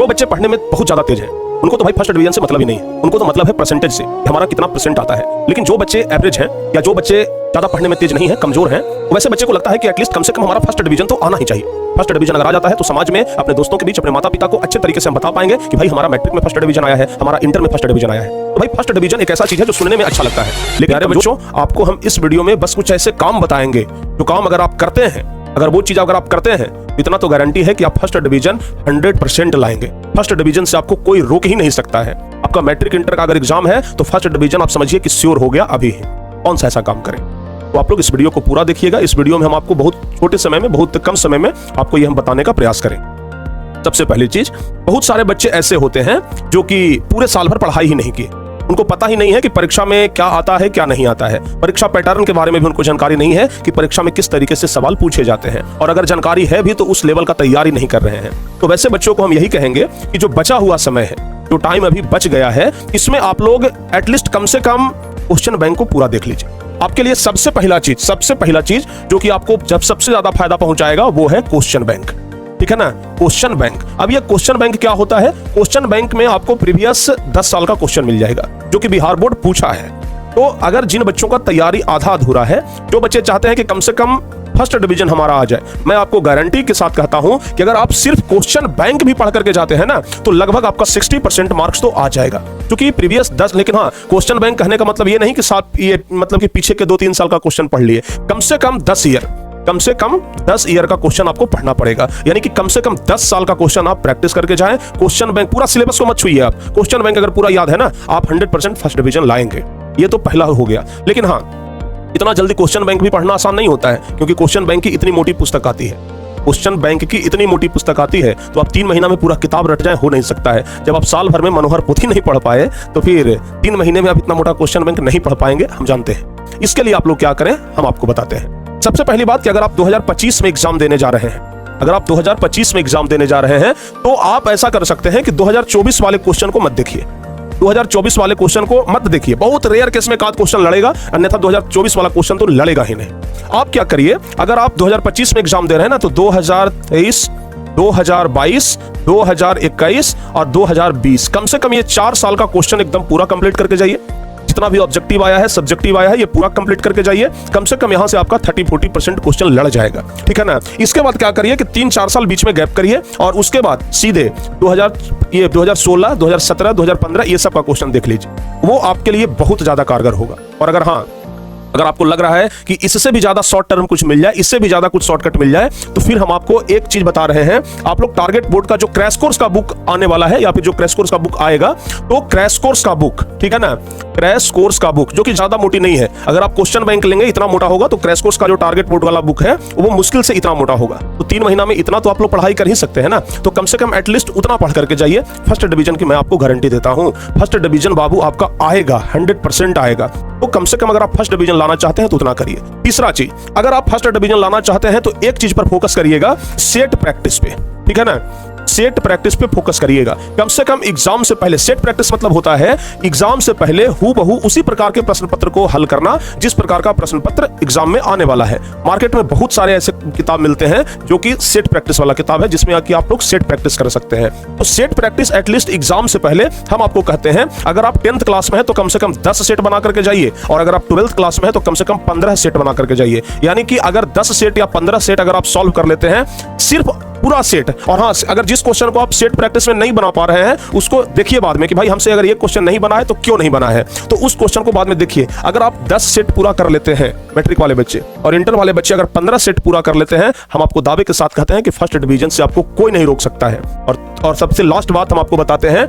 जो बच्चे पढ़ने में बहुत ज्यादा तेज हैं उनको तो भाई फर्स्ट डिवीजन से मतलब ही नहीं है, उनको तो मतलब है परसेंटेज से कि हमारा कितना परसेंट आता है। लेकिन जो बच्चे एवरेज हैं या जो बच्चे ज्यादा पढ़ने में तेज नहीं है, कमजोर हैं, वैसे बच्चे को लगता है कि एटलीस्ट कम से कम हमारा फर्स्ट डिवीजन तो आना ही चाहिए। फर्स्ट डिवीजन अगर आ जाता है तो समाज में अपने दोस्तों के बीच, अपने माता पिता को अच्छे तरीके से हम बता पाएंगे कि भाई हमारा मैट्रिक में फर्स्ट डिवीजन आया है, हमारा इंटर में फर्स्ट डिवीजन आया है। तो भाई फर्स्ट डिवीजन एक ऐसा चीज है जो सुनने में अच्छा लगता है, लेकिन यार बच्चों आपको हम इस वीडियो में बस कुछ ऐसे काम बताएंगे जो काम अगर आप करते हैं, अगर वो चीज अगर आप करते हैं, इतना तो गारंटी है कि आप फर्स्ट डिवीजन 100% लाएंगे। फर्स्ट डिवीजन से आपको कोई रोक ही नहीं सकता है। आपका मैट्रिक इंटर का अगर एग्जाम है तो फर्स्ट डिवीजन आप समझिए कि श्योर हो गया अभी है। कौन सा ऐसा काम करें? तो आप लोग इस वीडियो को पूरा देखिएगा। इस वीडियो में हम आपको बहुत छोटे समय में, बहुत कम समय में आपको ये हम बताने का प्रयास करें। सबसे पहली चीज, बहुत सारे बच्चे ऐसे होते हैं जो कि पूरे साल भर पढ़ाई ही नहीं किए, उनको पता ही नहीं है कि परीक्षा में क्या आता है क्या नहीं आता है। परीक्षा पैटर्न के बारे में भी उनको जानकारी नहीं है कि परीक्षा में किस तरीके से सवाल पूछे जाते हैं, और अगर जानकारी है भी तो उस लेवल का तैयारी नहीं कर रहे हैं। तो वैसे बच्चों को हम यही कहेंगे कि जो बचा हुआ समय है, जो टाइम अभी बच गया है, इसमें आप लोग एटलीस्ट कम से कम क्वेश्चन बैंक को पूरा देख लीजिए। आपके लिए सबसे पहला चीज जो कि आपको जब सबसे ज्यादा फायदा पहुंचाएगा वो है क्वेश्चन बैंक। ठीक है ना, क्वेश्चन बैंक। अब ये क्वेश्चन बैंक क्या होता है? क्वेश्चन बैंक में आपको प्रीवियस 10 साल का क्वेश्चन मिल जाएगा जो कि बिहार बोर्ड पूछा है। तो अगर जिन बच्चों का तैयारी आधा अधूरा है, जो बच्चे चाहते हैं कि कम से कम फर्स्ट डिवीजन हमारा आ जाए, मैं आपको गारंटी के साथ कहता हूं कि अगर आप सिर्फ क्वेश्चन बैंक भी पढ़ करके जाते हैं ना तो लगभग आपका 60% मार्क्स तो आ जाएगा, क्योंकि प्रीवियस 10। लेकिन हाँ, क्वेश्चन बैंक कहने का मतलब ये नहीं कि साथ ये मतलब कि पीछे के 2-3 साल का क्वेश्चन पढ़ लिए। कम से कम 10 ईयर का क्वेश्चन आपको पढ़ना पड़ेगा, यानी कि कम से कम 10 साल का क्वेश्चन आप प्रैक्टिस करके जाएं। क्वेश्चन बैंक पूरा सिलेबस को मत छुइए आप, क्वेश्चन बैंक अगर पूरा याद है ना, आप 100% फर्स्ट डिवीजन लाएंगे। ये तो पहला हो गया। लेकिन हाँ, इतना जल्दी क्वेश्चन बैंक भी पढ़ना आसान नहीं होता है, क्योंकि क्वेश्चन बैंक की इतनी मोटी पुस्तक आती है। क्वेश्चन बैंक की इतनी मोटी पुस्तक आती है तो आप 3 महीना में पूरा किताब रट जाए, हो नहीं सकता है। जब आप साल भर में मनोहर पोथी नहीं पढ़ पाए तो फिर 3 महीने में आप इतना मोटा क्वेश्चन बैंक नहीं पढ़ पाएंगे, हम जानते हैं। इसके लिए आप लोग क्या करें, हम आपको बताते हैं। सबसे पहली बात कि अगर आप 2025 में एग्जाम देने जा रहे हैं, तो आप ऐसा कर सकते हैं कि 2024 वाले क्वेश्चन को मत देखिए। 2024 वाले क्वेश्चन को मत देखिए, बहुत रेयर केस में एक आध क्वेश्चन लड़ेगा, अन्यथा 2024 वाला क्वेश्चन तो लड़ेगा ही नहीं। आप क्या करिए, अगर आप 2025 में एग्जाम दे रहे हैं ना, तो 2023, 2022, 2021 और 2020 कम से कम ये 4 साल का क्वेश्चन एकदम पूरा कंप्लीट करके जाइए। जितना भी ऑब्जेक्टिव आया है, सब्जेक्टिव आया है, ये पूरा कंप्लीट करके जाइए। कम से कम यहां से आपका 30-40% क्वेश्चन लड़ जाएगा। ठीक है ना। इसके बाद क्या करिए कि 3-4 साल बीच में गैप करिए और उसके बाद सीधे 2016, 2017, 2015 ये सब का क्वेश्चन देख लीजिए। वो आपके लिए बहुत ज्यादा कारगर होगा। और अगर आपको लग रहा है कि इससे भी ज्यादा शॉर्ट टर्म कुछ मिल जाए, इससे भी ज्यादा कुछ शॉर्टकट मिल जाए, तो फिर हम आपको एक चीज बता रहे हैं। आप लोग टारगेट बोर्ड का जो क्रैश कोर्स का बुक आने वाला है, या फिर जो क्रैश कोर्स का बुक आएगा, तो क्रैश कोर्स का बुक, ठीक है ना, क्रैश कोर्स का बुक जो कि ज्यादा मोटी नहीं है। अगर आप क्वेश्चन बैंक लेंगे इतना मोटा होगा, तो क्रैश कोर्स का जो टारगेट बोर्ड वाला बुक है वो मुश्किल से इतना मोटा होगा। तो 3 महीना में इतना तो आप लोग पढ़ाई कर ही सकते हैं ना। तो कम से कम एटलीस्ट उतना पढ़ करके जाइए। फर्स्ट डिवीजन की मैं आपको गारंटी देता हूं, फर्स्ट डिवीजन बाबू आपका आएगा, 100% आएगा। तो कम से कम अगर आप फर्स्ट डिवीजन लाना चाहते हैं तो उतना करिए। तीसरा चीज, अगर आप फर्स्ट डिवीजन लाना चाहते हैं तो एक चीज पर फोकस करिएगा, सेट प्रैक्टिस पे। ठीक है ना, सेट प्रैक्टिस पे फोकस करिएगा। कम से कम एग्जाम से पहले, सेट प्रैक्टिस मतलब होता है एग्जाम से पहले हूबहू उसी प्रकार के प्रश्न पत्र को हल करना जिस प्रकार का प्रश्न पत्र एग्जाम में आने वाला है। मार्केट में बहुत सारे ऐसे किताब मिलते हैं जो कि सेट प्रैक्टिस वाला किताब है, जिसमें आके आप लोग सेट प्रैक्टिस कर सकते हैं। तो सेट प्रैक्टिस एटलीस्ट एग्जाम से पहले हम आपको कहते हैं, अगर आप 10th क्लास में है तो कम से कम 10 सेट बना करके जाइए, और अगर आप 12th क्लास में है तो कम से कम 15 सेट बना करके जाइए। यानी कि अगर 10 सेट या 15 सेट अगर आप सॉल्व कर लेते हैं, सिर्फ पूरा सेट। और हाँ, अगर जिस क्वेश्चन को आप सेट प्रैक्टिस में नहीं बना पा रहे हैं उसको देखिए बाद में कि भाई हमसे अगर ये क्वेश्चन नहीं बना है तो क्यों नहीं बना है, तो उस क्वेश्चन को बाद में देखिए। अगर आप 10 सेट पूरा कर लेते हैं मैट्रिक वाले बच्चे, और इंटर वाले बच्चे अगर 15 सेट पूरा कर लेते हैं, हम आपको दावे के साथ कहते हैं कि फर्स्ट डिवीजन से आपको कोई नहीं रोक सकता है। और सबसे लास्ट बात हम आपको बताते हैं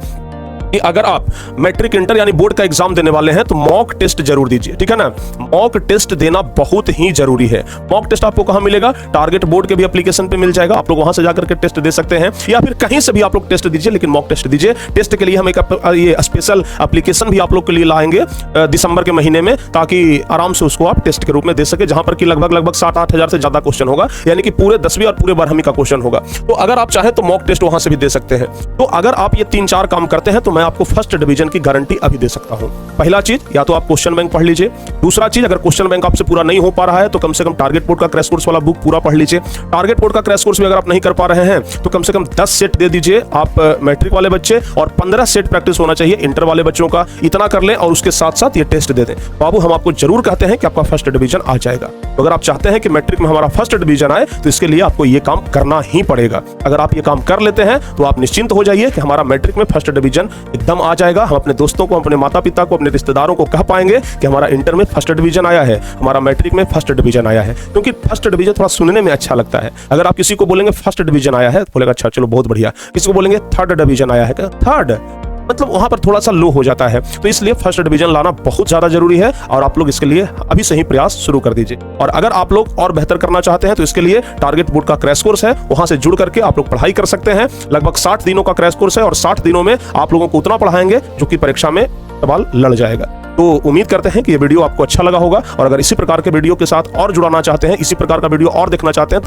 कि अगर आप मैट्रिक इंटर यानी बोर्ड का एग्जाम देने वाले हैं तो मॉक टेस्ट जरूर दीजिए। ठीक है ना, मॉक टेस्ट देना बहुत ही जरूरी है। मॉक टेस्ट आपको कहां मिलेगा? टारगेट बोर्ड के भी एप्लीकेशन पे मिल जाएगा, आप लोग वहां से जाकर के टेस्ट दे सकते हैं, या फिर कहीं से भी आप लोग टेस्ट दीजिए, लेकिन मॉक टेस्ट दीजिए। टेस्ट के लिए हम एक ये स्पेशल एप्लीकेशन भी आप लोग के लिए लाएंगे दिसंबर के महीने में, ताकि आराम से उसको आप टेस्ट के रूप में दे सके, जहां पर कि लगभग 7-8 हजार से ज्यादा क्वेश्चन होगा, यानी कि पूरे 10वीं और पूरे 12वीं का क्वेश्चन होगा। तो अगर आप चाहे तो मॉक टेस्ट वहां से भी दे सकते हैं। तो अगर आप ये 3-4 काम करते हैं तो मैं आपको फर्स्ट डिवीजन की गारंटी अभी दे सकता हूं। पहला चीज, या तो आप क्वेश्चन बैंक पढ़ लीजिए। दूसरा चीज, अगर क्वेश्चन बैंक आपसे पूरा नहीं हो पा रहा है तो कम से कम टारगेट बोर्ड का क्रैश कोर्स वाला बुक पूरा पढ़ लीजिए। टारगेट बोर्ड का क्रैश कोर्स भी अगर आप नहीं कर पा रहे हैं तो कम से कम 10 सेट दे दीजिए आप मैट्रिक वाले बच्चे, और 15 सेट प्रैक्टिस होना चाहिए इंटर वाले बच्चों का। इतना कर लें और उसके साथ साथ ये टेस्ट दे दें। बाबू, हम आपको जरूर कहते हैं कि आपका फर्स्ट डिवीजन आ जाएगा। तो अगर आप चाहते हैं कि मैट्रिक में हमारा फर्स्ट डिवीजन आए तो इसके लिए आपको ये काम करना ही पड़ेगा। अगर आप ये काम कर लेते हैं तो आप निश्चिंत हो जाइए कि हमारा मैट्रिक में फर्स्ट डिवीजन एकदम आ जाएगा। हम अपने दोस्तों को, अपने माता पिता को, अपने रिश्तेदारों को कह पाएंगे कि हमारा इंटर में फर्स्ट डिवीजन आया है, हमारा मैट्रिक में फर्स्ट डिवीजन आया है। क्योंकि फर्स्ट डिवीजन थोड़ा सुनने में अच्छा लगता है। अगर आप किसी को बोलेंगे फर्स्ट डिवीजन आया है, बोलेगा अच्छा चलो बहुत बढ़िया। किसी को बोलेंगे थर्ड डिवीजन आया है, थर्ड मतलब वहां पर थोड़ा सा लो हो जाता है। तो इसलिए फर्स्ट डिवीजन लाना बहुत ज्यादा जरूरी है और आप लोग इसके लिए अभी से ही प्रयास शुरू कर दीजिए। और अगर आप लोग और बेहतर करना चाहते हैं तो इसके लिए टारगेट बोर्ड का क्रैश कोर्स है, वहां से जुड़ करके आप लोग पढ़ाई कर सकते हैं। लगभग 60 दिनों का क्रैश कोर्स है और 60 दिनों में आप लोगों को उतना पढ़ाएंगे जो कि परीक्षा में सवाल लड़ जाएगा। तो उम्मीद करते हैं कि ये वीडियो आपको अच्छा लगा होगा, और अगर इसी प्रकार के वीडियो के साथ और जुड़ाना चाहते हैं, इसी प्रकार का वीडियो और देखना चाहते हैं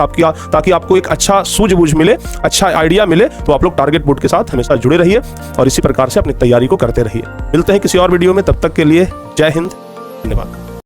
ताकि आपको एक अच्छा सूझबूझ मिले, अच्छा आइडिया मिले, तो आप लोग टारगेट बोर्ड के साथ हमेशा जुड़े रहिए और इसी प्रकार से अपनी तैयारी को करते रहिए। मिलते हैं किसी और वीडियो में, तब तक के लिए जय हिंद, धन्यवाद।